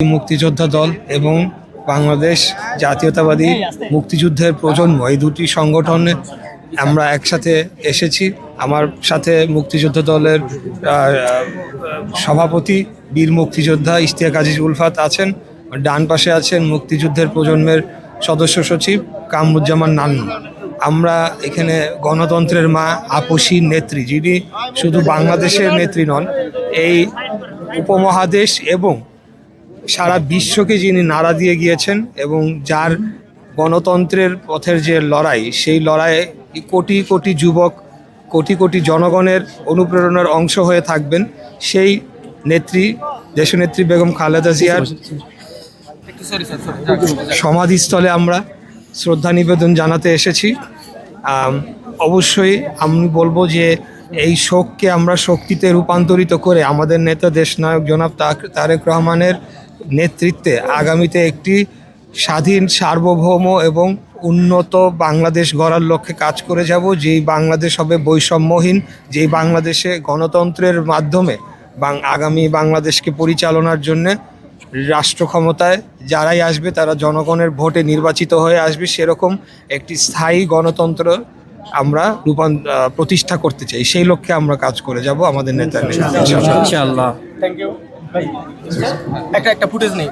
মুক্তিযোদ্ধা দল এবং বাংলাদেশ জাতীয়তাবাদী মুক্তিযুদ্ধের প্রজন্ম, এই দুটি সংগঠনে আমরা একসাথে এসেছি। আমার সাথে মুক্তিযোদ্ধা দলের সভাপতি বীর মুক্তিযোদ্ধা ইশতিয়াক আজিজ উলফাত আছেন, ডান পাশে আছেন মুক্তিযুদ্ধের প্রজন্মের সদস্য সচিব কামরুজ্জামান নান্নু। আমরা এখানে গণতন্ত্রের মা, আপসী নেত্রী, যিনি শুধু বাংলাদেশের নেত্রী নন, এই উপমহাদেশ এবং সারা বিশ্বকে যিনি নাড়া দিয়ে গিয়েছেন এবং যার গণতন্ত্রের পথের যে লড়াই, সেই লড়াইয়ে কোটি কোটি যুবক, কোটি কোটি জনগণের অনুপ্রেরণার অংশ হয়ে থাকবেন, সেই নেত্রী দেশনেত্রী বেগম খালেদা জিয়ার সমাধিস্থলে আমরা শ্রদ্ধা নিবেদন জানাতে এসেছি। অবশ্যই আমি বলবো যে এই শোককে আমরা শক্তিতে রূপান্তরিত করে আমাদের নেতা দেশনায়ক জনাব তারেক রহমানের নেতৃত্বে আগামীতে একটি স্বাধীন, সার্বভৌম এবং উন্নত বাংলাদেশ গড়ার লক্ষ্যে কাজ করে যাব। যেই বাংলাদেশ হবে বৈষম্যহীন, যেই বাংলাদেশে গণতন্ত্রের মাধ্যমে আগামী বাংলাদেশকে পরিচালনার জন্যে রাষ্ট্র ক্ষমতায় যারাই আসবে তারা জনগণের ভোটে নির্বাচিত হয়ে আসবে, সেরকম একটি স্থায়ী গণতন্ত্র আমরা প্রতিষ্ঠা করতে চাই। সেই লক্ষ্যে আমরা কাজ করে যাব আমাদের নেতার নেতৃত্বে। ইনশাআল্লাহ। Thank you. একটা ফুটেজ নেই।